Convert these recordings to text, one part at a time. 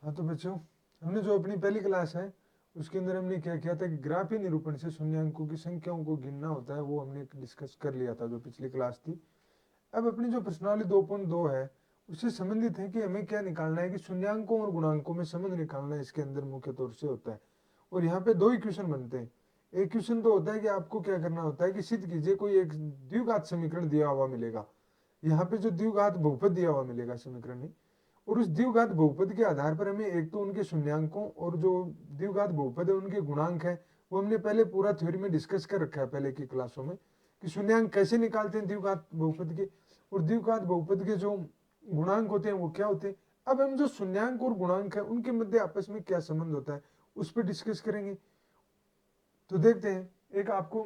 हाँ तो बच्चों, हमने जो अपनी पहली क्लास है उसके अंदर हमने क्या किया था कि ग्राफीय निरूपण से शून्यांकों की संख्याओं को गिनना होता है, वो हमने डिस्कस कर लिया था जो पिछली क्लास थी। अब अपनी जो प्रश्नावली 2.2 है उससे संबंधित है कि हमें क्या निकालना है कि शून्यांकों और गुणांकों में संबंध निकालना है, इसके अंदर मुख्य तौर से होता है। और यहाँ पे दो इक्वेशन बनते हैं। एक क्वेश्चन तो होता है कि आपको क्या करना होता है कि सिद्ध कीजिए कोई एक द्विघात समीकरण दिया हुआ मिलेगा। यहाँ पे जो द्विघात बहुपद दिया हुआ मिलेगा समीकरण में, और उस द्विघात बहुपद के आधार पर हमें एक तो उनके शून्यांकों और जो द्विघात बहुपद है उनके गुणांक है वो हमने पहले पूरा थ्योरी में डिस्कस कर रखा है पहले की क्लासों में कि शून्यांक कैसे निकालते हैं द्विघात बहुपद के, और द्विघात बहुपद के जो गुणांक होते हैं वो क्या होते हैं। अब हम जो शून्यांक और गुणांक है उनके मध्य आपस में क्या संबंध होता है उस पर डिस्कस करेंगे। तो देखते हैं, एक आपको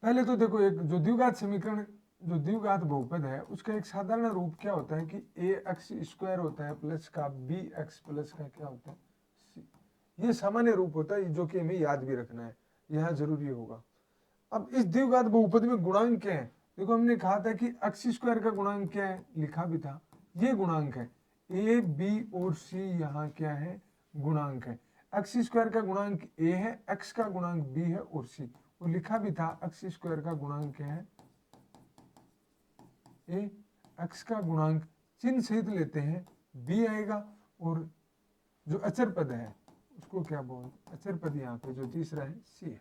पहले तो देखो, एक जो द्विघात समीकरण जो द्विघात बहुपद है उसका एक साधारण रूप क्या होता है कि ए एक्स स्क्वायर होता है प्लस का बी एक्स प्लस का क्या होता है सी। ये सामान्य रूप होता है जो कि हमें याद भी रखना है, यहाँ जरूरी होगा। अब इस द्विघात बहुपद में गुणांक क्या है, देखो हमने कहा था कि एक्स स्क्वायर का गुणांक क्या है, लिखा भी था, ये गुणांक है। ए बी और सी यहाँ क्या है, गुणांक है। एक्स स्क्वायर का गुणांक ए है, एक्स का गुणांक बी है और सी, वो लिखा भी था एक्स स्क्वायर का गुणांक क्या है ए, एक्स का गुणांक चिन्ह सहित लेते हैं बी आएगा, और जो अचर पद है उसको क्या बोलते, अचर पद यहाँ पे जो तीसरा है सी है।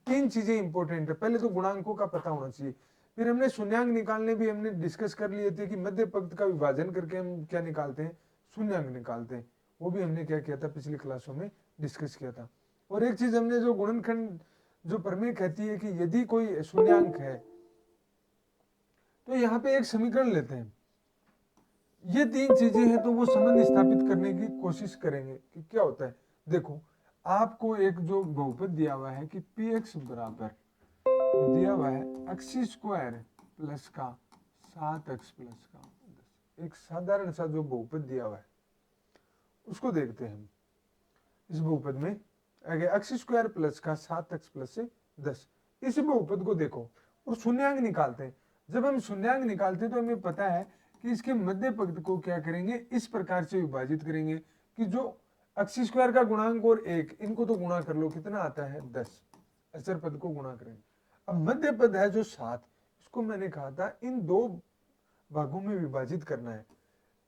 तीन चीजें इंपॉर्टेंट है, पहले तो गुणांकों का पता होना चाहिए, फिर हमने शून्यांक निकालने भी हमने डिस्कस कर लिए थे कि मध्य पंक्ति का विभाजन करके हम क्या निकालते हैं, शून्यांक निकालते हैं, वो भी हमने क्या किया था पिछली क्लासों में डिस्कस किया था। और एक चीज हमने जो गुणनखंड जो प्रमेय कहती है कि यदि कोई शून्यांक है तो यहाँ पे एक समीकरण लेते हैं, ये तीन चीजें हैं तो वो संबंध स्थापित करने की कोशिश करेंगे कि क्या होता है। देखो आपको एक जो बहुपद दिया हुआ है कि पी एक्स बराबर दिया हुआ है एक्स स्क्वायर प्लस का 7x प्लस का 10, एक साधारण सा जो बहुपद दिया हुआ है उसको देखते हैं हम। इस बहुपद में एक्स स्क्वायर प्लस का 7x प्लस से 10, इस बहुपद को देखो और शून्यांक निकालते हैं। जब हम शून्यांक निकालते हैं तो हमें पता है कि इसके मध्य पद को क्या करेंगे, इस प्रकार से विभाजित करेंगे कि जो एक्स स्क्वायर का गुणांक और एक इनको तो गुणा कर लो, कितना आता है 10, अचर पद को गुणा करेंगे। अब मध्य पद है जो 7, इसको मैंने कहा था इन दो भागों में विभाजित करना है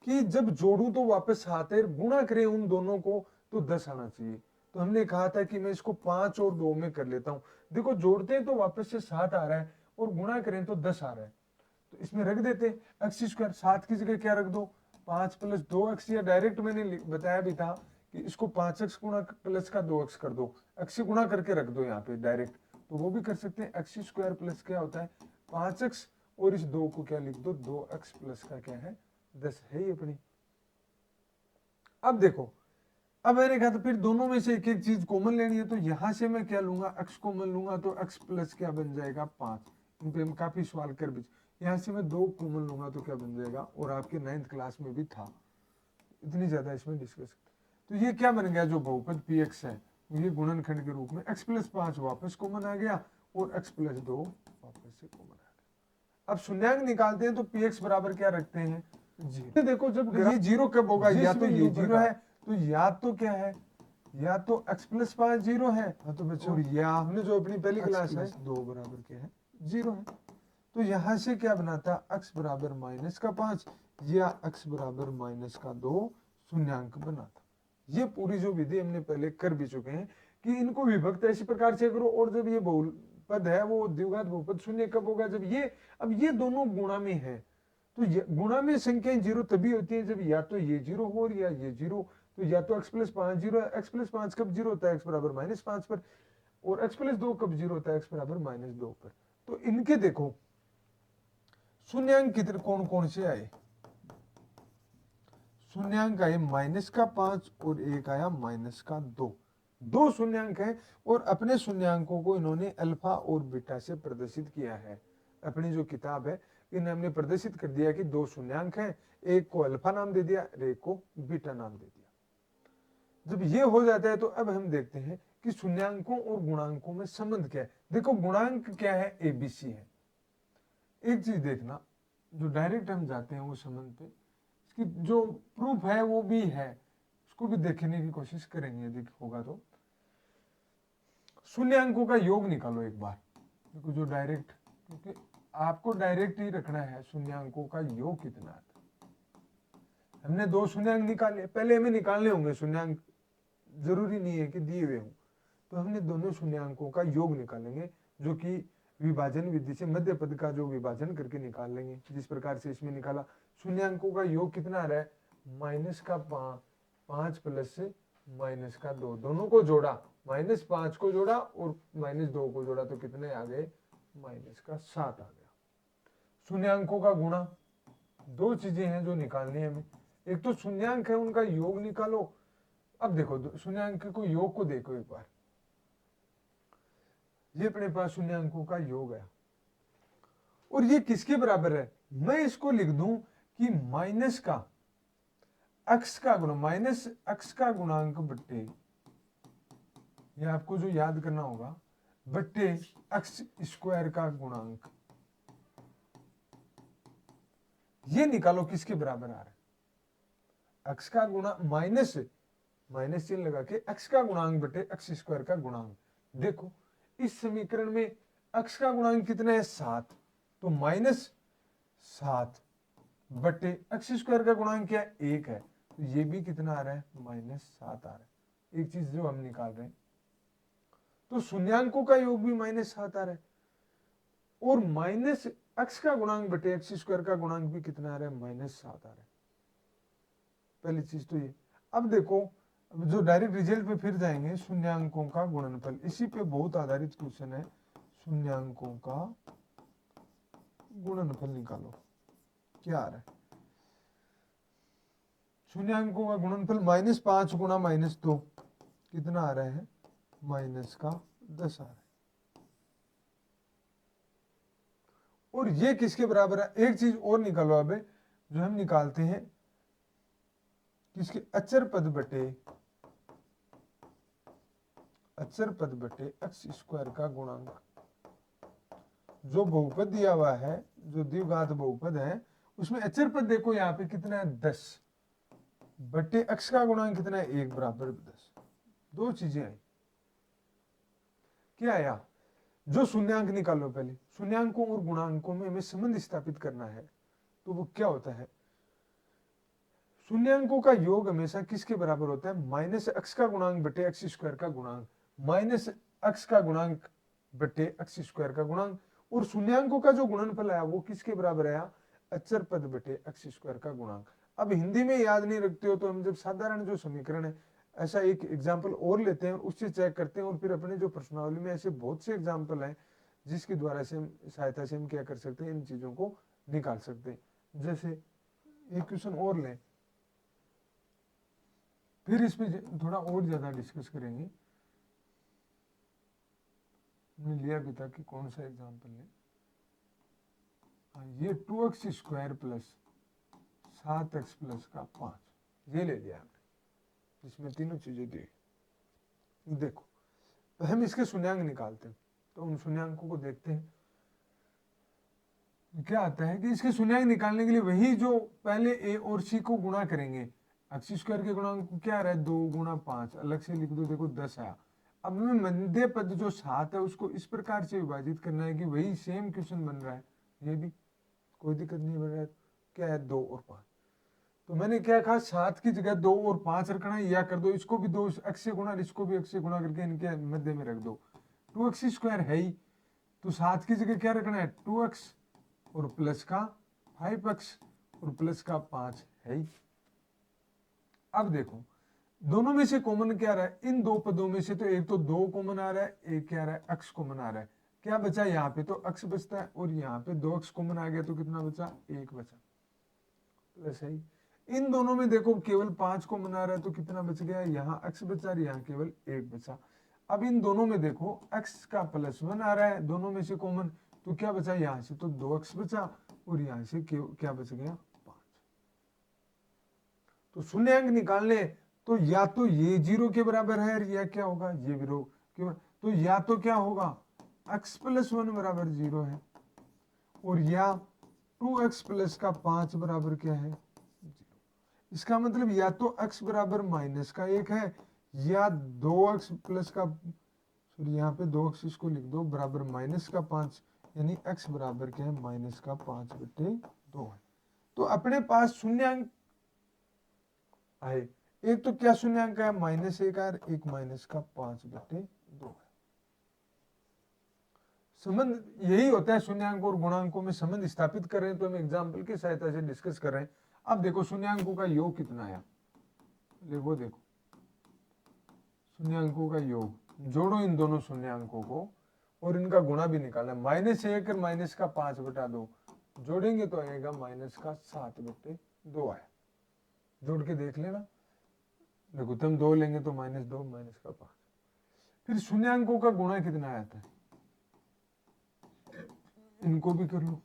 कि जब जोड़ू तो वापस 7 है, गुणा करें उन दोनों को तो 10 आना चाहिए। तो हमने कहा था कि मैं इसको 5 और 2 में कर लेता हूं, देखो जोड़ते हैं तो वापस से 7 आ रहा है और गुणा करें तो 10 आ रहा है, तो इसमें रख देते एक्स स्क्वायर, 7 की जगह क्या रख दो 5 प्लस 2x, या डायरेक्ट मैंने बताया भी था कि इसको 5x गुणा प्लस का 2x कर दो, x से गुणा करके रख दो यहाँ पे डायरेक्ट, तो वो भी कर सकते हैं। एक्स स्क्वायर प्लस क्या होता है 5x, और इस 2 को क्या लिख दो 2x प्लस का क्या है 10 है ही अपनी। अब देखो, अब मैंने कहा था फिर दोनों में से एक एक चीज कॉमन लेनी है, तो यहां से मैं क्या लूंगा x कॉमन लूंगा, तो x प्लस क्या बन जाएगा 5, इन पे हम काफी सवाल कर भी, यहाँ से मैं 2 कॉमन लूंगा तो क्या बन जाएगा, और आपके 9th क्लास में भी था, इतनी ज्यादा इसमें डिस्कस। तो ये क्या बन गया, जो बहुपद px है ये गुणनखंड के रूप में x प्लस 5 वापस कॉमन आ गया और x प्लस 2 वापस से कॉमन आ गया। अब शून्यांक निकालते हैं तो px बराबर क्या रखते हैं 0। देखो जब ये 0 कब होगा, या तो ये 0 है, तो या तो क्या है, या तो x प्लस 5 0 है, हाँ तो बच्चों, और या हमने जो अपनी पहली क्लास है 2 बराबर क्या है 0 है, तो यहां से क्या बनाता x बराबर माइनस का 5 या x बराबर माइनस का 2 शून्यांक बनाता। ये पूरी जो विधि हमने पहले कर भी चुके हैं कि इनको विभक्त ऐसी प्रकार से करो, और जब ये बहुपद है वो द्विघात बहुपद शून्य कब होगा, जब ये, अब ये दोनों गुणा में है, तो गुणा में संख्याएं 0 तभी होती है जब या तो ये 0 हो या ये 0, तो या तो x प्लस 5 0 है, x प्लस 5 कब 0 होता है x बराबर माइनस 5 पर, और x प्लस 2 कब 0 होता है x बराबर माइनस 2 पर। तो इनके देखो शून्यांक कितने कौन कौन से आए, शून्यांक आए माइनस का 5 और एक आया माइनस का 2, दो शून्यांक है, और अपने शून्यांकों को इन्होंने अल्फा और बीटा से प्रदर्शित किया है। अपनी जो किताब है इन्हें हमने प्रदर्शित कर दिया कि दो शून्यांक हैं, एक को अल्फा नाम दे दिया और एक को बीटा नाम दे दिया। जब ये हो जाता है तो अब हम देखते हैं कि शून्यांकों और गुणांकों में संबंध क्या है। देखो गुणांक क्या है, एबीसी है। एक चीज देखना, जो डायरेक्ट हम जाते हैं वो संबंध पे, इसकी जो प्रूफ है वो भी है, उसको भी देखने की कोशिश करेंगे यदि होगा तो। शून्य अंकों का योग निकालो एक बार, देखो जो डायरेक्ट, क्योंकि आपको डायरेक्ट ही रखना है शून्य अंकों का योग कितना आता है। हमने 2 शून्यांक निकाले, पहले हमें निकालने होंगे शून्यांक, जरूरी नहीं है कि दिए हुए हों, तो हमने दोनों शून्यांकों का योग निकालेंगे, जो कि विभाजन विधि से मध्य पद का जो विभाजन करके निकाल लेंगे, जिस प्रकार से इसमें निकाला। शून्यांकों का योग कितना आ रहा है, -5 प्लस -2, दोनों को जोड़ा, -5 को जोड़ा और -2 को जोड़ा, तो कितने आ गए, -7 आ गया। शून्यांकों का गुणा, 2 चीजें हैं जो निकालनी है हमें, एक तो शून्यांक है उनका योग निकालो। अब देखो शून्यांक को योग को देखो एक बार, ये अपने पास शून्यांकों का योग है, और ये किसके बराबर है, मैं इसको लिख दूं कि माइनस का अक्स का गुणा, माइनस अक्स का गुणांक बट्टे, ये आपको जो याद करना होगा, बट्टे अक्स स्क्वायर का गुणांक, ये निकालो किसके बराबर आ रहा है, अक्स का गुणा माइनस चिन्ह लगा के अक्स का गुणांक बटे अक्स स्क्वायर का गुणांक। देखो इस समीकरण में अक्स का गुणांक कितना है, 7, तो -7 बटे अक्स स्क्वायर का गुणांक क्या है, 1 है, तो ये भी कितना आ रहा है, -7 आ रहा है। एक चीज जो हम निकाल रहे हैं, तो शून्यांकों का योग भी -7 आ रहा है, और माइनस अक्स का गुणांक बटे एक्स स्क्वायर का गुणांक भी कितना आ रहा है, -7 आ रहा है। पहली चीज तो ये। अब देखो, अब जो डायरेक्ट रिजल्ट पे फिर जाएंगे, शून्यांकों का गुणनफल, इसी पे बहुत आधारित क्वेश्चन है, शून्यांकों का गुणनफल निकालो, क्या आ रहा है, शून्यांकों का गुणनफल -5 गुणा -2 कितना आ रहा है, -10 आ रहा है। और ये किसके बराबर है, एक चीज और निकालो अब, जो हम निकालते हैं किसके, अचर पद बटे एक्स स्क्वायर का गुणांक। जो बहुपद दिया हुआ है, जो द्विघात बहुपद है, उसमें अचर पद देखो यहाँ पे कितना है, 10 बटे एक्स का गुणांक कितना है, 1 बराबर 10। 2 चीजें आई, क्या आया, जो शून्यांक निकालो, पहले शून्यांकों और गुणांकों में हमें संबंध स्थापित करना है, तो वो क्या होता है, शून्यांकों का योग हमेशा किसके बराबर होता है, माइनस अक्स का गुणांक बटे एक्स स्क्वायर का गुणांक, माइनस अक्स का गुणांक बटे एक्स स्क्वायर का गुणांक, और शून्यांकों का जो गुणनफल आया वो किसके बराबर आया, अचर पद बटे एक्स स्क्वायर का गुणांक। अब हिंदी में याद नहीं रखते हो तो हम जब साधारण जो समीकरण है, ऐसा एक एग्जाम्पल और लेते हैं, उससे चेक करते हैं, और फिर अपने जो प्रश्नावली में ऐसे बहुत से एग्जाम्पल हैं जिसके द्वारा से सहायता से हम क्या कर सकते हैं, इन चीजों को निकाल सकते हैं। जैसे एक क्वेश्चन और लें, फिर इस पे थोड़ा और ज्यादा डिस्कस करेंगे। हमने लिया भी था कि कौन सा एग्जाम्पल लें, ये 2x square plus 7x plus का 5, ये ले लिया हमने, जिसमें तीनों चीजें दी। देखो तो हम इसके शून्यांक निकालते हैं, तो उन शून्यांकों को देखते हैं। क्या आता है कि इसके शून्यांक निकालने के लिए वही जो पहले a और c को गुणा करेंगे, एक्स स्क्वायर के गुणांक क्या रहा है, 2 गुणा 5, अलग से लिख दो, देखो 10 आया। अब हमें मध्य पद जो 7 है उसको इस प्रकार से विभाजित करना है कि वही सेम क्वेश्चन बन रहा है, ये भी कोई दिक्कत नहीं बन रहा है, क्या है 2 और 5। तो मैंने क्या कहा, 7 की जगह 2 और 5 रखना है, या कर दो इसको भी 2 एक्स से गुणा, इसको भी एक्स से गुणा करके इनके मध्य में रख दो। 2x स्क्वायर है ही, तो 7 की जगह क्या रखना है, 2x और प्लस का 5x और प्लस का 5 है ही। अब देखो दोनों में से कॉमन क्या रहा है, इन दो पदों में से तो एक तो 2 कॉमन आ रहा है, एक क्या आ रहा है, x कॉमन आ रहा है। क्या बचा, यहाँ पे तो x बचता है, और यहाँ पे 2x कॉमन आ गया, तो कितना बचा, 1 बचा, प्लस है। इन दोनों में देखो केवल 5 कॉमन आ रहा है, तो कितना बच गया, यहाँ x बचा और यहाँ केवल 1 बचा। अब इन दोनों में देखो x का +1 आ रहा है, दोनों में से कॉमन, तो क्या बचा, यहाँ से तो 2x बचा, और यहाँ से क्या बच गया, 5। तो शून्यांक निकालने, तो या तो ये 0 के बराबर है, या क्या होगा, ये भी क्यों, तो या तो क्या होगा, x + 1 बराबर 0 है, और या 2x प्लस का 5 बराबर क्या है, 0। इसका मतलब या तो x बराबर माइनस का 1 है या 2x प्लस का, सॉरी यहाँ पे 2x इसको लिख दो बराबर माइनस का 5, यानी x बराबर क्या है माइनस का 5/2 है। तो अपने पास शून्यांक आए, एक तो क्या शून्यांक है -1 और एक माइनस का 5/2 है। संबंध यही होता है शून्यांक और गुणांकों में संबंध स्थापित कर रहे हैं, तो हम एग्जाम्पल की सहायता से डिस्कस कर रहे हैं। अब देखो शून्यांकों का योग कितना आया, वो देखो शून्यांकों का योग, जोड़ो इन दोनों शून्यांकों को और इनका गुणा भी निकालना है। -1 और माइनस का 5/2 जोड़ेंगे तो आएगा माइनस का 7/2 आया। जोड़ के देख लेना, देखो तुम 2 लेंगे तो -2 माइनस का 5। फिर शून्यांकों का गुणा कितना आता है, इनको भी कर लो,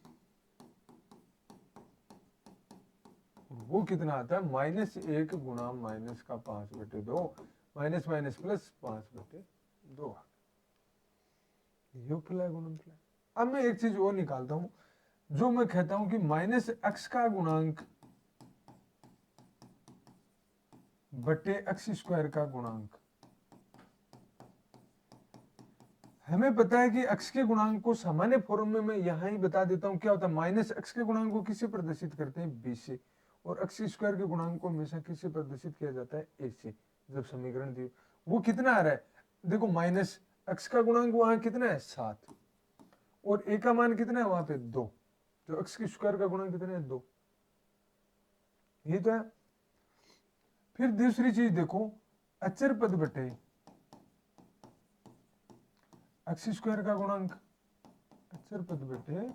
वो कितना आता है -1 गुणा माइनस का 5/2, माइनस माइनस प्लस 5/2। योगफल है गुणनफल है। अब मैं एक चीज और निकालता हूं, जो मैं कहता हूं कि -x का गुणांक बटे x² का गुणांक। हमें पता है कि x के गुणांक को सामान्य फॉर्म में मैं यहां ही बता देता हूं, क्या होता है -x के गुणांक को किससे प्रदर्शित करते हैं b से, और x² के गुणांक को हमेशा किससे प्रदर्शित किया जाता है a से। जब समीकरण दिए वो कितना आ रहा है, देखो -x का गुणांक वहां कितना है 7 और a का मान कितना है वहां पे 2, तो x² का गुणांक कितना है 2, ये तो है। फिर दूसरी चीज देखो, अचर पद बटे x² का गुणांक, अचर पद बटे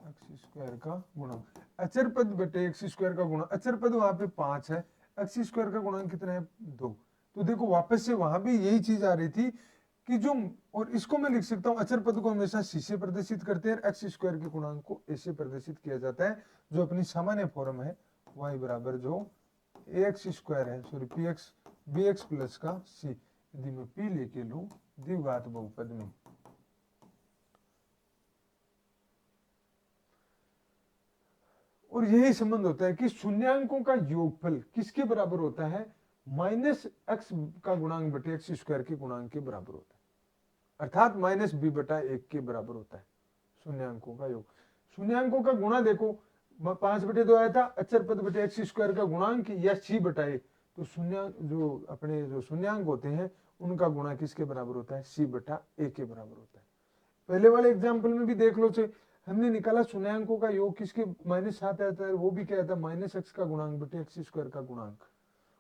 x² का गुणांक, अचर पद बटे x² का गुणांक, अचर पद वहां पे 5 है, x² का गुणांक कितना है 2। तो देखो वापस से वहां भी यही चीज आ रही थी कि जो, और इसको मैं लिख सकता हूं अचर पद को हमेशा c से प्रदर्शित करते हैं, x² के गुणांक को a से प्रदर्शित किया जाता है, जो अपनी सामान्य फॉर्म है y बराबर जो ax² है, सॉरी px bx प्लस का c, यदि मैं p लेके लूं द्विघात बहुपद में, और यही संबंध होता है कि शून्यांकों का योगफल किसके बराबर होता है, -x का गुणांक बटे x² के गुणांक के बराबर होता है, अर्थात -b/1 के बराबर होता है शून्यांकों का योग। शून्यांकों का गुणा देखो 5/2 आया था, अचर पद बटे x² का गुणांक या c/1, तो शून्यांक जो अपने जो शून्यांक होते हैं उनका गुणा किसके बराबर होता है c/a के बराबर होता है। पहले वाले एग्जाम्पल में भी देख लो, से हमने निकाला शून्यांकों का योग किसके -7 आता है, वो भी क्या आता है -x का गुणांक बटे x² का गुणांक,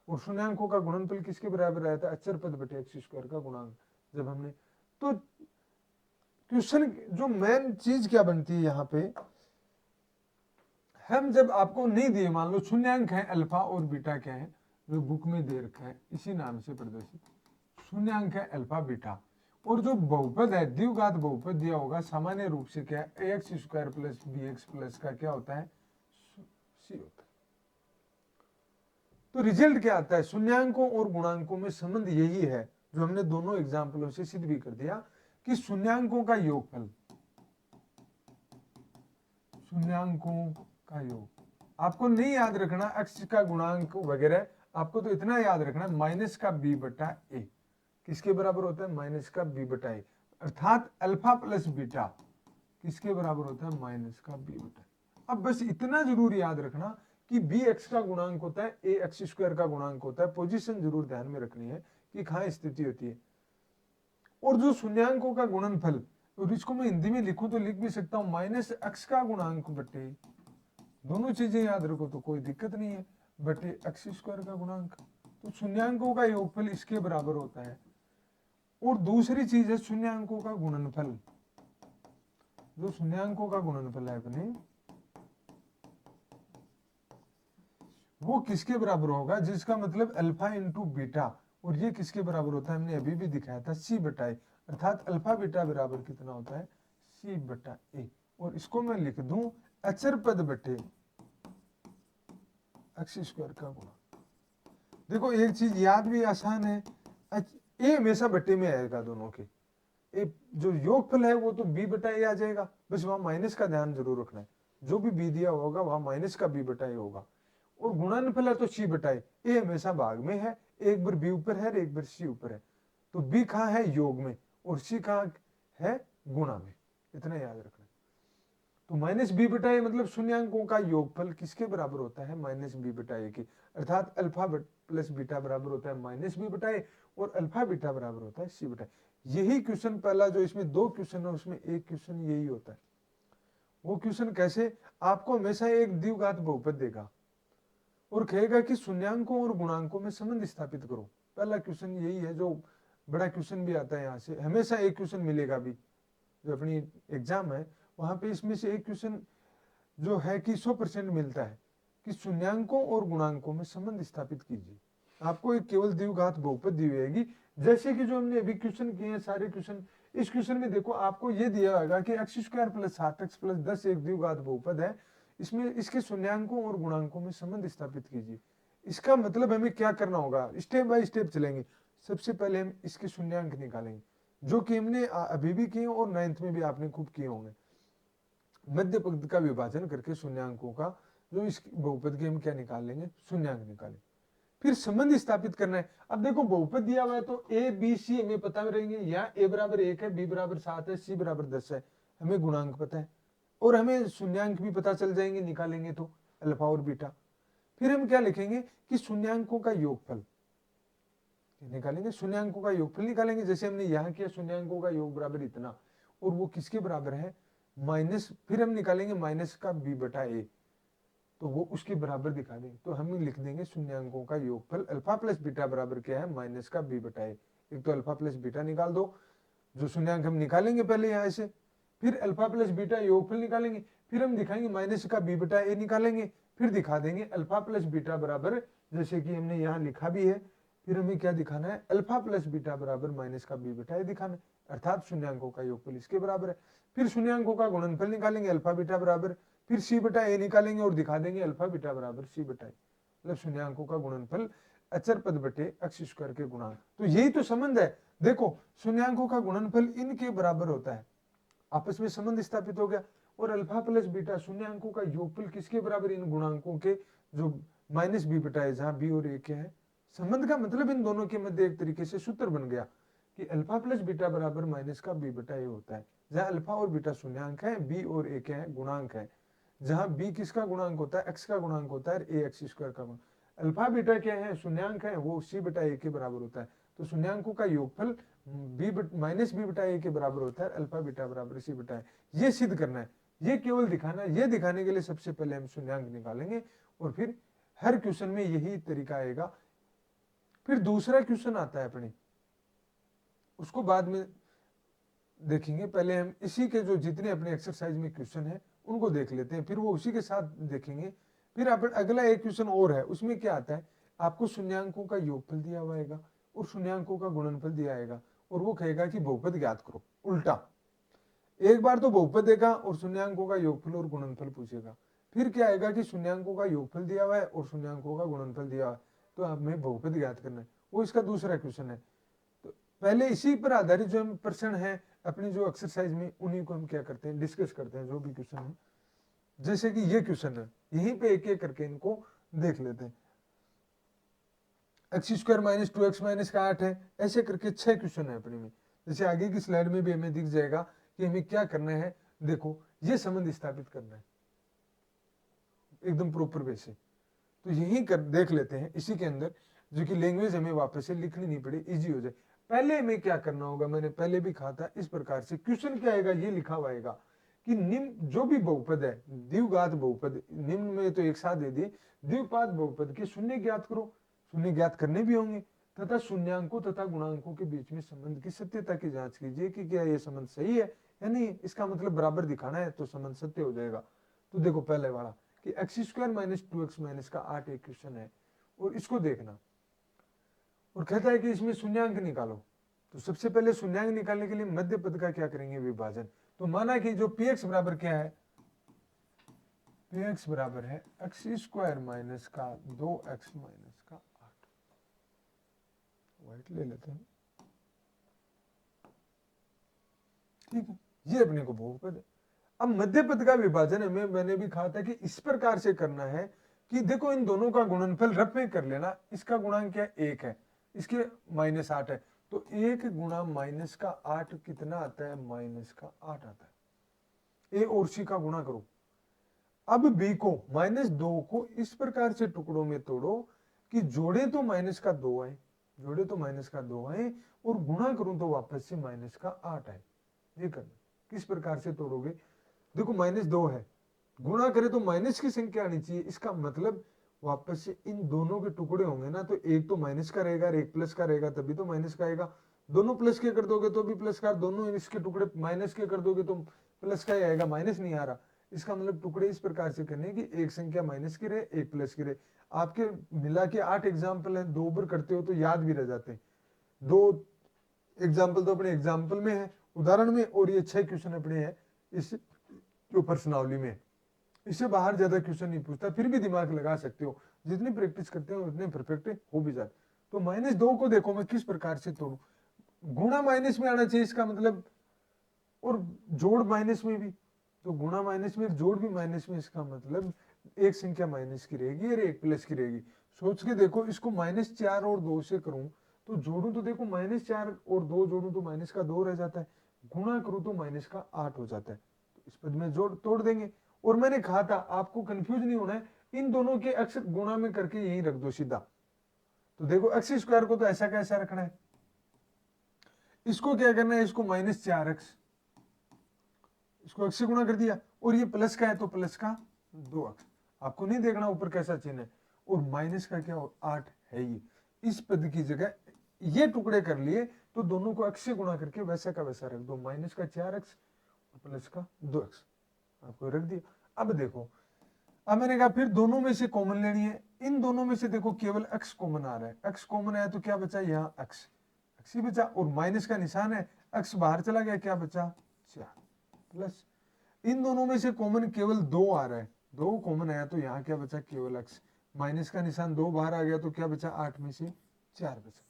और शून्यांकों का गुणनफल किसके बराबर आया था अचर पद बटे x² का गुणांक। जब हमने, तो क्वेश्चन जो मेन चीज क्या बनती है यहाँ पे, हम जब आपको नहीं दिए, मान लो शून्यांक है अल्फा और बीटा क्या है, जो बुक में दे रखा है इसी नाम से प्रदर्शित, शून्यांक है अल्फा बीटा, और जो बहुपद है द्विघात बहुपद दिया होगा सामान्य रूप से क्या है ax² प्लस bx प्लस का क्या होता है c होता है। तो रिजल्ट क्या आता है, शून्यांकों और गुणांकों में संबंध यही है जो हमने दोनों एग्जाम्पलों से सिद्ध भी कर दिया कि शून्यांकों का योगफल, शून्यांकों का योग, आपको नहीं याद रखना x का गुणांक वगैरह, आपको तो इतना याद रखना माइनस का b/a किसके बराबर होता है माइनस का b/a, अर्थात अल्फा प्लस बीटा किसके बराबर होता है माइनस का b/a। अब बस इतना जरूर याद रखना कि bx का गुणांक होता है ax² का गुणांक होता है, पोजीशन जरूर ध्यान में रखनी है कि कहां स्थिति होती है। और जो शून्यांकों का गुणनफल, और इसको मैं हिंदी में लिखूं तो लिख भी सकता हूं -x का गुणांक बटे, दोनों चीजें याद रखो तो कोई दिक्कत नहीं है, बटे x² का गुणांक, तो शून्यांकों का योगफल इसके बराबर होता है। और दूसरी चीज है शून्यांकों का गुणनफल, जो शून्यांकों का गुणनफल है अपने, वो किसके बराबर होगा, जिसका मतलब अल्फा इंटू बीटा, और ये किसके बराबर होता है हमने अभी भी दिखाया था c/a, अर्थात अल्फा बीटा बराबर कितना होता है c/a। और इसको मैं लिख दूं अचर पद बटे x² का गुणा। देखो एक चीज याद भी आसान है, a हमेशा बट्टे में आएगा दोनों के, ए जो योगफल है वो तो b/a आ जाएगा, बस वहां माइनस का ध्यान जरूर रखना है, जो भी b दिया होगा वहां माइनस का b/a होगा। और गुणनफल है तो सी बटाए ए हमेशा भाग में है, एक बार बी ऊपर है एक बार सी ऊपर है, तो बी कहाँ है योग में और सी कहाँ है गुणा में, इतना याद रखना। तो माइनस बी बटा ए मतलब शून्यांकों का योगफल किसके बराबर होता है माइनस बी बटा ए के, अर्थात अल्फा प्लस बीटा बराबर होता है माइनस बी बटा ए और अल्फा बीटा बराबर होता है सी बटा ए। यही क्वेश्चन पहला जो इसमें दो क्वेश्चन है उसमें एक क्वेश्चन यही होता है। वो क्वेश्चन कैसे, आपको हमेशा एक द्विघात बहुपद देगा और कहेगा कि शून्यांकों और गुणांकों में संबंध स्थापित करो। पहला क्वेश्चन यही है जो बड़ा क्वेश्चन भी आता है, यहाँ से हमेशा एक क्वेश्चन मिलेगा भी जो अपनी एग्जाम है वहां पे इसमें से एक क्वेश्चन जो है कि 100% मिलता है कि शून्यांकों और गुणांकों में संबंध स्थापित कीजिए। आपको एक केवल द्विघात बहुपद दी जाएगी, जैसे कि जो हमने अभी क्वेश्चन किए हैं सारे क्वेश्चन। इस क्वेश्चन में देखो आपको ये दिया होगा कि x² + 8x + 10 एक द्विघात बहुपद है, इसमें इसके शून्यांकों और गुणांकों में संबंध स्थापित कीजिए। इसका मतलब हमें क्या करना होगा, स्टेप बाय स्टेप चलेंगे। सबसे पहले हम इसके शून्यांक निकालेंगे जो कि हमने अभी भी किए और 9th में भी आपने खूब किए होंगे। मध्य पद का विभाजन करके शून्यांकों का जो इस बहुपद के हम क्या निकाल लेंगे शून्यांक निकालें, फिर संबंध स्थापित करना है। अब देखो बहुपद दिया हुआ है तो ए बी सी हमें पता रहेंगे, यहाँ ए बराबर 1 है, बी बराबर 7 है, सी बराबर 10 है, हमें गुणांक पता है और हमें शून्यांक भी पता चल जाएंगे निकालेंगे तो अल्फा और बीटा। फिर हम क्या लिखेंगे कि शून्यांकों का योगफल निकालेंगे, शून्यांकों का योगफल निकालेंगे जैसे हमने यहाँ किया, शून्यांकों का योग बराबर इतना और वो किसके बराबर है माइनस, फिर हम निकालेंगे माइनस का बी बटा ए तो वो उसके बराबर दिखा देंगे। तो हम लिख देंगे शून्यांकों का योगफल अल्फा प्लस बीटा बराबर क्या है माइनस का बी बटा ए। एक तो अल्फा प्लस बीटा निकाल दो, जो शून्यांक हम निकालेंगे पहले यहाँ से, फिर अल्फा प्लस बीटा योगफल निकालेंगे, फिर हम दिखाएंगे माइनस का बी बटा ए निकालेंगे, फिर दिखा देंगे अल्फा प्लस बीटा बराबर जैसे कि हमने यहाँ लिखा भी है, फिर हमें क्या दिखाना है अल्फा प्लस बीटा बराबर माइनस का बी बटा ए दिखाना है, अर्थात शून्यांकों का योगफल इसके बराबर है। फिर शून्यांकों का गुणनफल निकालेंगे अल्फा बीटा बराबर, फिर सी बटा ए निकालेंगे और दिखा देंगे अल्फा बीटा बराबर सी बटा ए, मतलब शून्यांकों का गुणनफल अचर पद बटे x² के गुणांक। तो यही तो संबंध है, देखो शून्यांकों का गुणनफल इनके बराबर होता है, आपस में संबंध स्थापित हो गया, और अल्फा प्लस बीटा शून्यांकों का योगफल किसके बराबर इन गुणांकों के जो माइनस बी बटा है, जहां बी और ए के हैं। संबंध का मतलब इन दोनों के मध्य एक तरीके से सूत्र बन गया कि अल्फा प्लस बीटा बराबर माइनस का बी बटा ए होता है, जहां अल्फा और बीटा शून्यांक है, बी और ए के हैं गुणांक है, जहां बी किसका गुणांक होता है x का गुणांक होता है, ए x² का गुणांक। अल्फा बीटा क्या है शून्यांक है, वो सी बटा ए के बराबर होता है, तो शून्यांकों का योगफल माइनस बी बटा ए के बराबर होता है, अल्फा बीटा बराबर सी बटा ए। ये सिद्ध करना है, ये केवल दिखाना है। ये दिखाने के लिए सबसे पहले हम शून्यांक निकालेंगे और फिर हर क्वेश्चन में यही तरीका आएगा। फिर दूसरा क्वेश्चन आता है अपने, उसको बाद में देखेंगे, पहले हम इसी के जो जितने अपने एक्सरसाइज में क्वेश्चन है उनको देख लेते हैं, फिर वो उसी के साथ देखेंगे। फिर अगला एक क्वेश्चन और है, उसमें क्या आता है, आपको शून्यांकों का योगफल दिया हुआ है और शून्यांकों का गुणनफल दिया आएगा और वो कहेगा कि बहुपद ज्ञात करो। उल्टा, एक बार तो बहुपद देगा और शून्यांकों का योगफल और गुणनफल पूछेगा, फिर क्या आएगा कि शून्यांकों का योगफल दिया हुआ है और शून्यांकों का गुणनफल दिया हुआ है, तो हमें बहुपद ज्ञात करना है, वो इसका दूसरा क्वेश्चन है। तो पहले इसी पर आधारित जो हम प्रश्न है अपनी जो एक्सरसाइज में, उन्हीं को हम क्या करते हैं डिस्कस करते हैं, जो भी क्वेश्चन है। जैसे कि ये क्वेश्चन है, यहीं पे एक एक करके इनको देख लेते हैं। x² - 2x - 8 है, ऐसे करके 6 क्वेश्चन है अपने में। जैसे आगे की स्लाइड में भी हमें दिख जाएगा कि हमें क्या करना है, देखो ये संबंध स्थापित करना है एकदम प्रॉपर वे से। तो यही कर देख लेते हैं इसी के अंदर, जो कि लैंग्वेज हमें वापस से लिखनी नहीं पड़े, इजी हो जाए। पहले हमें क्या करना होगा, मैंने पहले भी कहा था इस प्रकार से क्वेश्चन क्या आएगा, ये लिखा हुआ आएगा कि निम्न जो भी बहुपद है, द्विघात बहुपद, निम्न में तो एक साथ दे दिए, द्विघात बहुपद के शून्य ज्ञात करो, शून्य ज्ञात करने भी होंगे, तथा शून्यांकों तथा गुणांकों के बीच में संबंध की सत्यता की जांच कीजिए कि क्या ये संबंध सही है या नहीं। इसका मतलब बराबर दिखाना है तो संबंध सत्य हो जाएगा। तो देखो पहले वाला कि x² - 2x - 8 एक क्वेश्चन है और इसको देखना, और कहता है कि इसमें शून्यांक निकालो। तो सबसे पहले शून्यांक निकालने के लिए मध्य पद का क्या करेंगे विभाजन। तो माना कि जो px बराबर क्या है, px बराबर है x² - का 2x - का 8। वाइट ले लेते हैं, ठीक है, ये अपने को बहुपद है। अब मध्य पद का विभाजन हमें, मैंने भी कहा था कि इस प्रकार से करना है कि देखो इन दोनों का गुणनफल रफ में कर लेना, इसका गुणांक क्या 1 है, इसके -8 है, तो 1 गुणा -8 कितना आता है, -8 आता है। ए और सी का गुणा करो। अब बी को -2 को इस प्रकार से टुकड़ों में तोड़ो कि जोड़े तो -2 आए, जोड़े तो -2 आए, और गुणा करूं तो वापस से -8 आए। ये करना किस प्रकार से तोड़ोगे, देखो -2 है, गुणा करे तो माइनस की संख्या आनी चाहिए, इसका मतलब वापस से इन दोनों के टुकड़े होंगे ना, तो एक तो माइनस का रहेगा और एक प्लस का रहेगा, तभी तो माइनस का आएगा। दोनों प्लस के कर दोगे तो भी प्लस का, दोनों इसके टुकड़े माइनस के कर दोगे तो प्लस का ही आएगा, माइनस नहीं आ रहा। इसका मतलब टुकड़े इस प्रकार से करने कि एक संख्या माइनस की रहे, एक प्लस की रहे। आपके मिला के 8 एग्जाम्पल है, 2 बार करते हो तो याद भी रह जाते हैं। 2 एग्जाम्पल तो अपने एग्जाम्पल में है, उदाहरण में, और ये 6 क्वेश्चन अपने हैं इस जो प्रश्नावली में। इससे बाहर ज्यादा क्वेश्चन नहीं पूछता, फिर भी दिमाग लगा सकते हो, जितनी प्रैक्टिस करते हो उतने परफेक्ट हो भी जाते। तो -2 को देखो मैं किस प्रकार से तोड़ू, गुणा माइनस में आना चाहिए इसका मतलब, और जोड़ माइनस में भी, तो गुणा माइनस में जोड़ भी माइनस में, इसका मतलब एक संख्या माइनस की रहेगी और एक प्लस की रहेगी। सोच के देखो, इसको -4 और 2 से करूं तो जोड़ू तो देखो -4 और 2 जोड़ू तो -2 रह जाता है, गुणा करूं तो -8 हो जाता है। तो इस पद में जोड़ तोड़ देंगे। और मैंने कहा था आपको कंफ्यूज नहीं होना है, इन दोनों के अक्स गुणा में करके यही रख दो सीधा। तो देखो एक्स स्क्वायर को तो ऐसा कैसा रखना है, इसको क्या करना है, इसको -4x, इसको x से गुणा कर दिया, और ये प्लस का है तो प्लस का 2x, आपको नहीं देखना ऊपर कैसा चिन्ह है, और माइनस का क्या 8 है ये। इस पद की जगह ये टुकड़े कर लिए तो दोनों को x से गुणा करके वैसा का वैसा रख दो, -4x और प्लस का 2x आपको रख दिया। अब देखो, अब मैंने कहा फिर दोनों में से कॉमन लेनी है, इन दोनों में से देखो केवल x कॉमन आ रहा है, x कॉमन आया तो क्या बचा, यहाँ x ही बचा, और माइनस का निशान है, x बाहर चला गया, क्या बचा 4 प्लस, इन दोनों में से कॉमन केवल 2 आ रहा है, 2 कॉमन आया तो यहाँ क्या बचा, केवल x, माइनस का निशान 2 बाहर आ गया तो क्या बचा, 8 में से 4 बचा।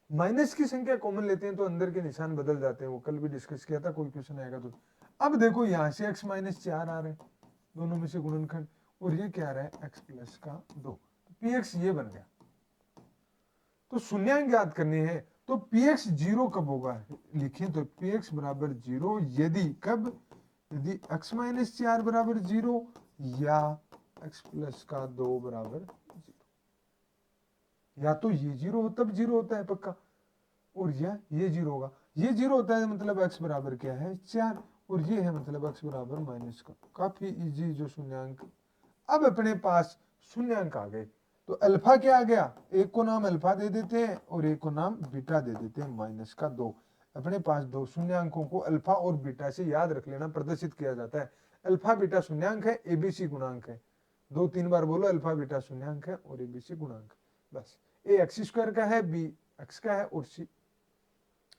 माइनस की संख्या कॉमन लेते हैं तो अंदर के निशान बदल जाते हैं, वो कल भी डिस्कस किया था, कोई क्वेश्चन आएगा तो। अब देखो यहाँ से x -4 आ रहा है, दोनों में से गुणनखंड, और ये क्या आ रहा है, x प्लस का 2, तो px ये बन गया। तो शून्यांक याद करने हैं, तो px 0 कब होगा, लिखें तो px बराबर 0 यदि कब, यदि x -4 बराबर 0 या x प्लस का 2 बराबर 0, या तो ये 0 हो तब 0 होता है पक्का, और या ये 0 होगा, ये 0 होता है मतलब x बराबर क्या है 4, और ये है मतलब x बराबर माइनस का, काफी इजी जो शून्यांक। अब अपने पास शून्यांक आ गए, तो अल्फा क्या आ गया, एक को नाम अल्फा दे देते हैं और एक को नाम बीटा दे देते हैं, -2। अपने पास दो शून्यांकों को अल्फा और बीटा से याद रख लेना, प्रदर्शित किया जाता है। अल्फा बीटा शून्यांक है, एबीसी गुणांक है, 2-3 बार बोलो अल्फा बीटा शून्यांक है और एबीसी गुणांक, बस। ए एक्स स्क्वायर का है, बी एक्स का है, और सी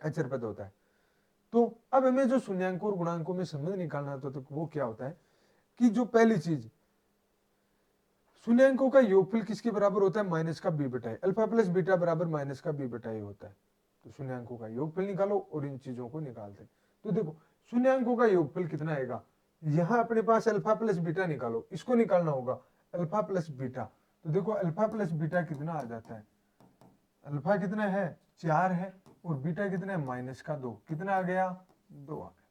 अचर पद होता है। तो अब हमें जो शून्यांकों और गुणांकों में संबंध निकालना होता है तो वो क्या होता है कि जो पहली चीज, शून्यांकों का योगफल किसके बराबर होता है, माइनस का बी बटा ए, अल्फा प्लस बीटा बराबर माइनस का बी बटा ए होता है। तो शून्यांकों का योगफल निकालो और इन चीजों को निकालते हैं। तो देखो शून्यांकों का योगफल कितना आएगा, यहां अपने पास अल्फा प्लस बीटा निकालो, इसको निकालना होगा अल्फा प्लस बीटा। तो देखो अल्फा प्लस बीटा कितना आ जाता है, अल्फा कितना है 4 है, और बीटा कितना है -2, कितना आ गया 2 आ गया।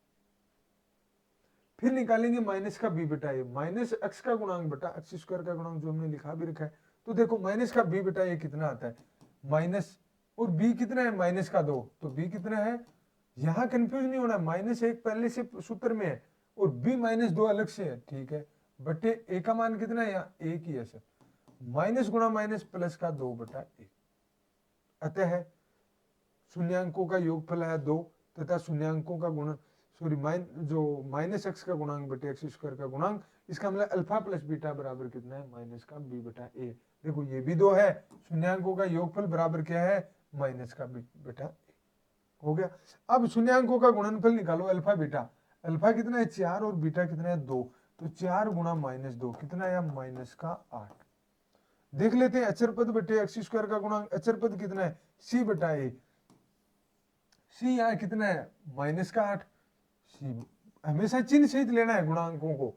फिर निकालेंगे माइनस का बी बटा ए, माइनस एक्स का गुणांक बटा एक्स स्क्वायर का गुणांक जो हमने लिखा भी रखा है। तो देखो माइनस का बी बटा ए कितना आता है, माइनस, और बी कितना है -2, तो बी कितना है, यहां कंफ्यूज नहीं होना, -1 पहले से सूत्र में है और बी -2 अलग से है, ठीक है, बटे ए का मान कितना है, यहाँ एक ही है सर, माइनस गुणा माइनस प्लस का 2 बटा 1। अतः शून्यांकों का योगफल है 2 तथा शून्यांकों का गुण, सॉरी जो माइनस एक्स का गुणांक बटे एक्स स्क्वायर का गुणांक, इसका मतलब अल्फा प्लस बीटा बराबर कितना है, माइनस का बी बटा ए। देखो ये भी 2 है, शून्यांकों का योगफल बराबर क्या है, माइनस का बी बटा ए हो गया। अब शून्यांकों का गुणनफल निकालो अल्फा बीटा, अल्फा कितना है 4 और बीटा कितना है 2, तो 4 गुणा -2 कितना है, -8। देख लेते हैं अचर पद बटे एक्स स्क्वायर का गुणांक, अचर पद कितना है सी बटा ए, सी यहाँ कितना है -8, सी हमेशा चिन्ह सहित लेना है गुणांकों को,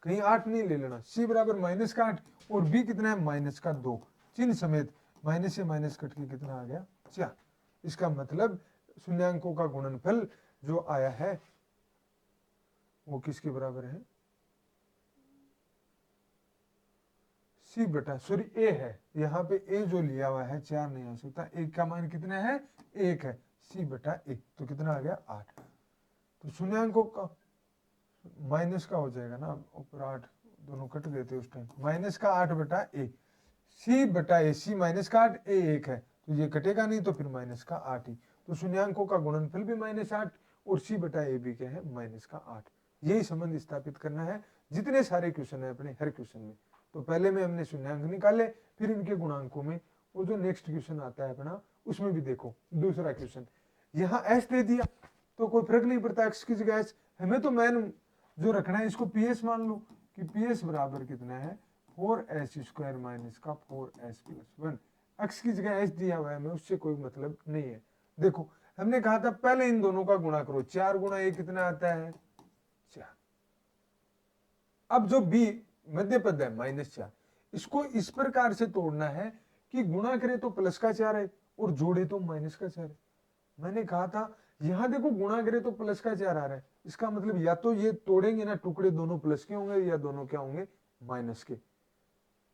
कहीं 8 नहीं ले लेना, सी बराबर -8, और b कितना है माइनस का 2, चिन्ह समेत माइनस से माइनस कट के कितना आ गया 4। इसका मतलब शून्यांकों का गुणनफल जो आया है वो किसके बराबर है, सी बटा सॉरी ए है, यहाँ पे ए जो लिया हुआ है 4 नहीं आ सकता, एक का मान कितना है 1 है, सी बटा ए, तो कितना आ गया 8। तो शून्यांकों का माइनस का हो जाएगा ना, ऊपर 8 दोनों कट गए थे उस टाइम, माइनस का 8 बटा ए, सी बटा ए, सी माइनस का 8 ए 1 है, तो ये कटेगा नहीं, तो फिर माइनस का 8 ही, तो शून्यांकों का गुणनफल भी -8 और सी बटा ए भी क्या है माइनस का 8। यही संबंध स्थापित करना है जितने सारे क्वेश्चन है अपने हर क्वेश्चन में। तो पहले में हमने शून्यांक निकाले, फिर इनके गुणांकों में, वो जो नेक्स्ट क्वेश्चन आता है अपना उसमें भी देखो दूसरा क्वेश्चन, यहाँ एस दे दिया तो कोई फर्क नहीं पड़ता एक्स की जगह एस, हमें तो मैन जो रखना है इसको पीएस मान लो कि पीएस बराबर कितना है 4s स्क्वायर माइनस का 4s प्लस 1, एक्स की जगह एस दिया हुआ है, हमें उससे कोई मतलब नहीं है। देखो हमने कहा था पहले इन दोनों का गुणा करो, 4 गुणा ए कितना आता है 4। अब जो बी मध्य पद है -4, इसको इस प्रकार से तोड़ना है कि गुणा करे तो प्लस का 4 है और जोड़े तो माइनस का 4 है। मैंने कहा था यहां देखो गुणा करे तो प्लस का 4 आ रहा है, इसका मतलब या तो ये तोड़ेंगे ना टुकड़े दोनों प्लस के होंगे या दोनों क्या होंगे माइनस के,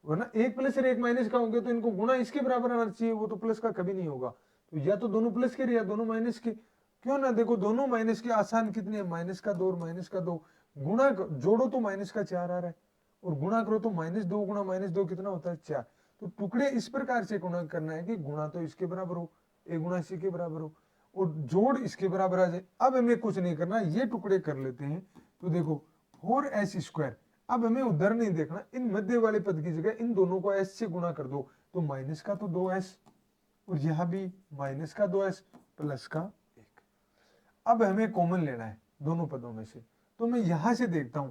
वरना एक प्लस और एक माइनस का होंगे तो इनको गुणा इसके बराबर आना चाहिए, वो तो प्लस का कभी नहीं होगा। तो या तो दोनों प्लस के या दोनों माइनस के, क्यों ना, देखो दोनों माइनस के आसान कितने हैं, माइनस का 2 और माइनस का 2, गुणा जोड़ो तो माइनस का 4 आ रहा है और गुणा करो तो -2 गुणा -2 कितना होता है 4। तो टुकड़े इस प्रकार से गुणा करना है कि गुणा तो इसके बराबर हो, ए गुणा सी के बराबर हो और जोड़ इसके बराबर आ जाए। अब हमें कुछ नहीं करना, ये टुकड़े कर लेते हैं, तो देखो 4s स्क्वायर, अब हमें उधर नहीं देखना, इन मध्य वाले पद की जगह इन दोनों को s से गुणा कर दो, तो माइनस का तो 2s और यहां भी माइनस का 2s प्लस का 1। अब हमें कॉमन लेना है दोनों पदों में से, तो मैं यहां से देखता हूं,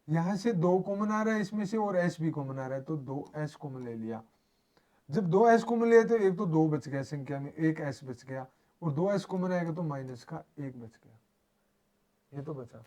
यहां से 2 कॉमन आ रहा है इसमें से और s भी कॉमन आ रहा है, तो 2s कॉमन ले लिया। जब 2s कॉमन लिया तो एक तो 2 बच गया संख्या में, एक s बच गया और 2s कॉमन आएगा तो माइनस का 1 बच गया, ये तो बचा।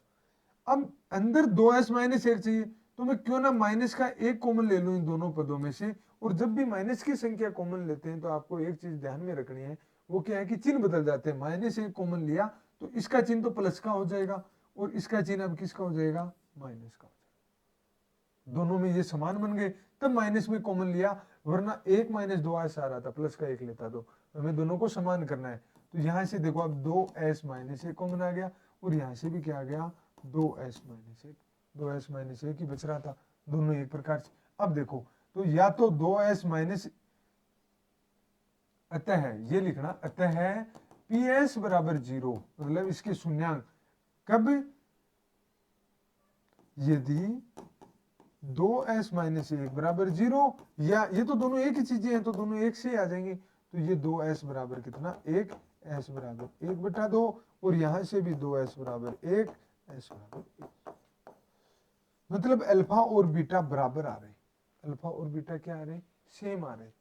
अब अंदर 2s माइनस 1 चाहिए, तो मैं क्यों ना माइनस का 1 कॉमन ले लूं इन दोनों पदों में से। और जब भी माइनस की संख्या कॉमन लेते हैं तो आपको एक चीज ध्यान में रखनी है, वो क्या है कि चिन्ह बदल जाते हैं। -1 कॉमन लिया तो इसका चिन्ह तो प्लस का हो जाएगा और इसका चिन्ह अब किसका हो जाएगा माइनस का हो जाएगा, दोनों में ये समान बन गए, तब माइनस में कॉमन लिया, वरना 1 - 2s आ रहा था, प्लस का 1 लेता, तो हमें दोनों को समान करना है। तो यहां से देखो अब 2s माइनस 1 कॉमन आ गया और यहां से भी क्या आ गया 2s माइनस 1, 2s माइनस 1 ही बच रहा था, दोनों एक प्रकार से। अब देखो तो या तो 2s माइनस, अतः ये लिखना, अतः ps बराबर 0, मतलब इसके शून्यांक कब, यदि 2s माइनस 1 बराबर 0, या ये तो दोनों एक ही चीजें हैं तो दोनों एक से ही आ जाएंगे, तो ये 2s बराबर कितना 1, s बराबर 1 बटा 2 और यहां से भी 2s बराबर 1, s बराबर 1, मतलब अल्फा और बीटा बराबर आ रहे हैं, अल्फा और बीटा क्या आ रहे हैं सेम आ रहे हैं।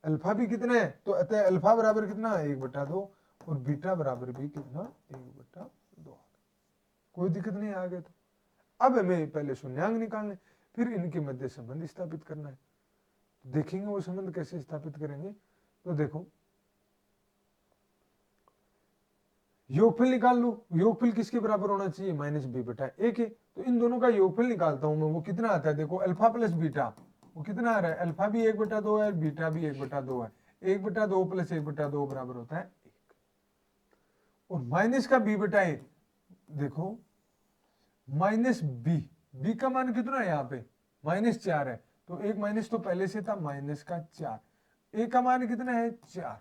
अल्फा भी कितना है, तो अतः अल्फा बराबर कितना 1 बटा 2 और बीटा बराबर भी कितना 1 बटा 2, कोई दिक्कत नहीं आ गया। तो अब हमें पहले शून्यांक निकालने, फिर इनके मध्य संबंध स्थापित करना है। देखेंगे वो संबंध कैसे स्थापित करेंगे। तो देखो योगफल निकाल लो, योगफल किसके बराबर होना चाहिए -b बटा 1 है, तो इन दोनों का योगफल निकालता हूं मैं, वो कितना आता है देखो, अल्फा प्लस बीटा, वो कितना आ रहा है, अल्फा भी 1 बटा 2 है, बीटा भी 1 बटा 2 है, 1 बटा 2 प्लस 1 बटा 2 बराबर होता है 1, और माइनस का b बटा 1, देखो माइनस b का मान कितना है यहाँ पे -4 है, तो एक माइनस तो पहले से था माइनस का 4, a का मान कितना है 4,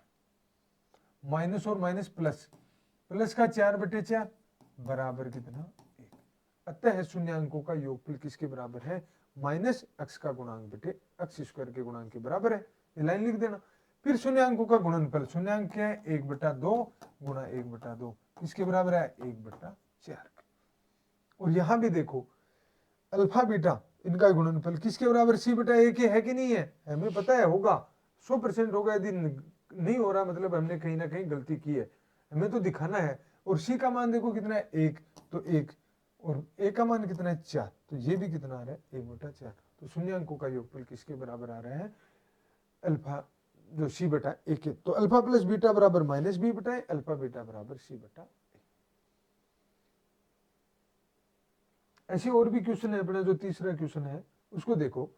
माइनस और माइनस प्लस, प्लस का 4 बटे 4 बराबर कितना 1, अतः शून्यांकों का योगफल किसके बराबर है माइनस x का गुणांक बटे x स्क्वायर के गुणांक के बराबर है, ये लाइन लिख देना। फिर शून्यांकों का गुणनफल, शून्यांक क्या है 1 बटा 2 गुणा 1 बटा 2 किसके बराबर है 1 बटा 4, और यहां भी देखो अल्फा बीटा इनका गुणनफल किसके बराबर c बटा 1 है कि नहीं है, हमें पता है होगा 100% होगा, यदि नहीं हो रहा मतलब हमने कहीं ना कहीं गलती की है, हमें तो दिखाना है। और c का मान देखो कितना है 1, तो 1 और a का मान कितना है 4, तो ये भी कितना आ रहा है 1 बटा 4, तो शून्यांकों का योगफल किसके बराबर आ रहा है, अल्फा जो सी बटा ए के। तो अल्फा प्लस बीटा बराबर माइनस बी बटा ए, अल्फा बीटा बराबर सी बटा ए। ऐसे और भी क्वेश्चन है अपना। जो तीसरा क्वेश्चन है उसको देखो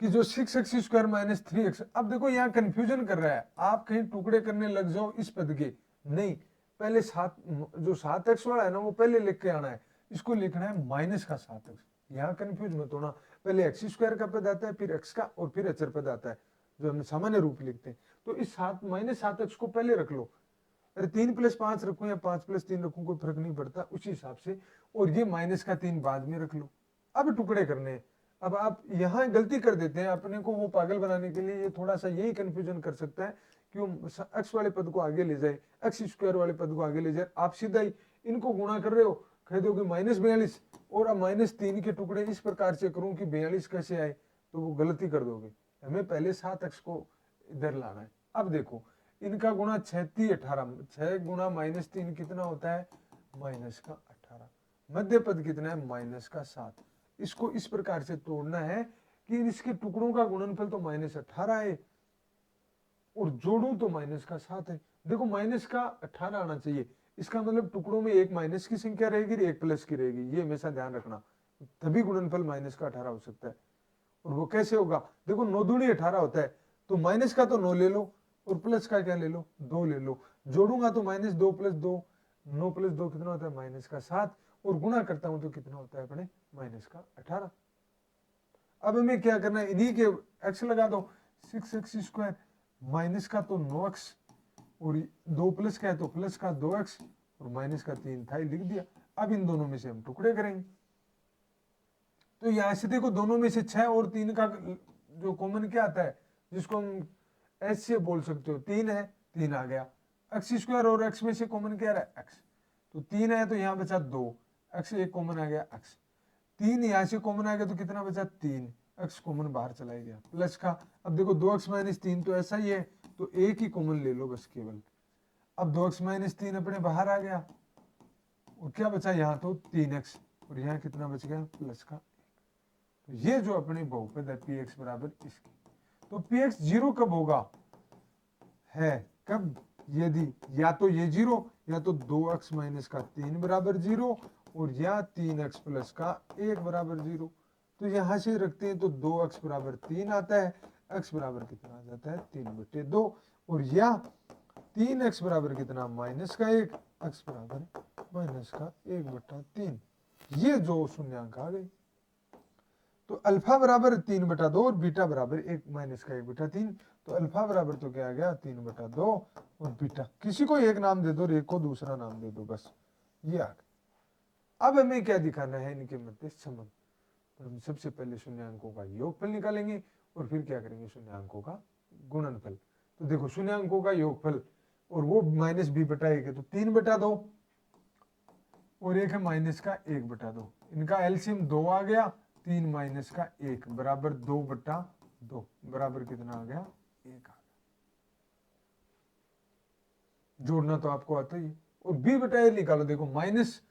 कि जो 6x स्क्वायर माइनस 3x, अब देखो यहाँ कंफ्यूजन कर रहा है, आप कहीं टुकड़े करने लग जाओ इस पद के, नहीं, पहले जो 7x वाला है ना वो पहले लिख के आना है, इसको लिखना है माइनस का 7x। यहाँ कंफ्यूज मत होना, पहले x स्क्वायर का पद आता है, फिर x का, और फिर अचर पद आता है जो हम सामान्य रूप लिखते हैं। तो इस माइनस 7x को पहले रख लो, अरे 3 + 5 रखूं या 5 + 3 रखूं कोई फर्क नहीं पड़ता उसी हिसाब से, और ये माइनस का 3 बाद में रख लो। अब टुकड़े करने हैं। अब आप यहाँ गलती कर देते हैं, अपने को वो पागल बनाने के लिए ये थोड़ा सा यही कंफ्यूजन कर सकता है कि वो x वाले पद को आगे ले जाए, x स्क्वायर वाले पद को आगे ले जाए, आप सीधा ही इनको गुणा कर रहे हो, कह दो कि -42, और अब -3 के टुकड़े इस प्रकार से करूं कि 42 कैसे आए, तो वो गलती कर दोगे। हमें पहले 7x को इधर लाना है। अब देखो इनका गुणा 6 3 18, 6 गुणा -3 कितना होता है, -18, मध्य पद कितना है, -7। इसको इस प्रकार से तोड़ना है कि इसके टुकड़ों का गुणनफल तो -18 है और जोड़ू तो -7 है। देखो -18 आना चाहिए, इसका मतलब टुकड़ों में एक माइनस की संख्या रहेगी, एक प्लस की रहेगी, ये हमेशा ध्यान रखना, तभी गुणनफल -18 हो सकता है। और वो कैसे होगा, देखो 9 दूनी 18 होता है, तो माइनस का तो 9 ले लो और प्लस का क्या ले लो, 2 ले लो, जोड़ूंगा तो -2 + 2, 9 + 2 कितना होता है, -7, और गुणा करता हूं तो कितना होता है अपने, -18। अब हमें क्या करना है, इन्हीं के x लगा दो, 6x स्क्वायर माइनस का तो 9x, और 2 प्लस का है तो प्लस का 2x, और माइनस का 3 था, लिख दिया। अब इन दोनों में से हम टुकड़े करेंगे, तो यहां से देखो दोनों में से 6 और 3 का जो कॉमन क्या आता है, जिसको हम एच से बोल सकते हो, 3 है, 3 आ गया। x स्क्वायर और x में से कॉमन क्या रहा है, x, तो 3 है तो यहाँ बचा 2, x एक कॉमन आ गया, x 3 यहाँ से कॉमन आ गया तो कितना बचा, 3, x कॉमन बाहर चला गया, प्लस का, अब देखो 2x - 3 तो ऐसा ही है, तो एक ही कॉमन ले लो बस केवल। अब 2x - 3 अपने बाहर आ गया, और क्या बचा यहाँ, तो 3x, और यहाँ कितना बच गया, प्लस का 1। तो ये जो अपनी बहुपद है px बराबर इसकी, तो px 0 कब होगा, है कब, यदि या तो ये 0 या तो 2x - 3 बराबर 0, और या 3x प्लस का 1 बराबर 0। तो यहां से रखते हैं तो 2x बराबर 3 आता है, x बराबर कितना आ जाता है, 3/2, और या 3x बराबर कितना, -1, x बराबर -1/3। ये जो शून्यांक आ गए, तो अल्फा बराबर 3/2 और बीटा बराबर 1 -1/3। तो अल्फा बराबर तो क्या आ गया, 3/2, और बीटा किसी को एक नाम दे दो और एक को दूसरा नाम दे दो, बस ये आ गया। अब हमें क्या दिखाना है, इनके मध्य संबंध। तो हम सबसे पहले शून्यांकों का योगफल निकालेंगे और फिर क्या करेंगे, शून्यांकों का गुणनफल। तो देखो शून्यांकों का योगफल, और वो -b/1 है, तो 3/2 और एक है -1/2, इनका एलसीएम 2 आ गया, 3 - 1 बराबर 2/2, बराबर कितना आ गया, 1 आ गया। जोड़ना तो आपको आता ही है। और b/a निकालो, देखो माइनस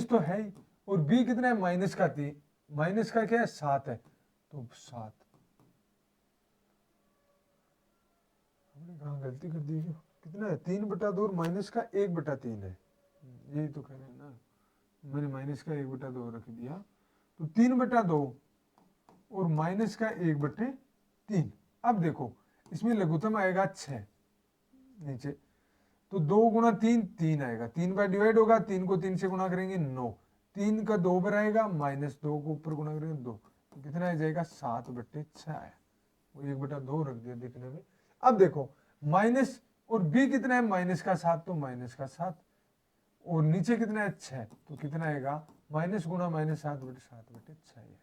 तो है ही, और b कितना है, -3, माइनस का क्या है, 7 है, तो 7। हमने कहाँ गलती कर दी, कितना है, 3/2 और -1/3 है, यही तो कह रहे हैं ना, मैंने -1/2 रख दिया, तो 3/2 और -1/3। अब देखो इसमें लघुत्तम आएगा 6 नीचे, तो 2 × 3 3 आएगा, 3 बार डिवाइड होगा, 3 को 3 से गुणा करेंगे 9, 3 का 2 बार आएगा, -2 को ऊपर गुणा करेंगे 2, तो कितना आ जाएगा, 7/6 आया, वो 1/2 रख दिया देखने में। अब देखो माइनस, और b कितना है, -7, तो -7, और नीचे कितना है, 6, तो कितना आएगा, माइनस गुणा -7/6 आएगा।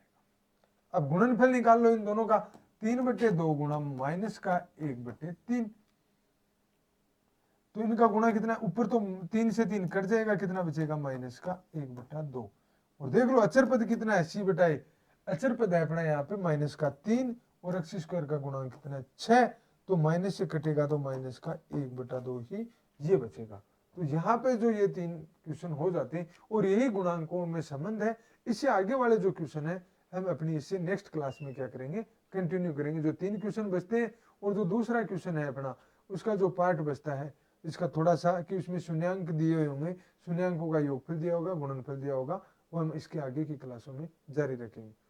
अब गुणनफल निकाल लो इन दोनों का, 3/2 गुणा -1/3, तो इनका गुणा कितना, ऊपर तो 3 से 3 कट जाएगा, कितना बचेगा, -1/2। और देख लो अचर पद कितना है, c/a, अचर पद है अपना यहाँ पे -3, और x स्क्वायर का गुणांक कितना है, 6, तो माइनस से कटेगा तो -1/2 ही ये बचेगा। तो यहाँ पे जो ये 3 क्वेश्चन हो जाते हैं, और यही गुणांकों में संबंध है। इससे आगे वाले जो क्वेश्चन है हम अपनी इससे नेक्स्ट क्लास में क्या करेंगे, कंटिन्यू करेंगे। जो 3 क्वेश्चन बचते हैं और जो दूसरा क्वेश्चन है अपना, उसका जो पार्ट बचता है इसका थोड़ा सा कि उसमें शून्यांक दिए हुए होंगे, शून्यांकों का योगफल दिया होगा, गुणनफल दिया होगा, वो हम इसके आगे की क्लासों में जारी रखेंगे।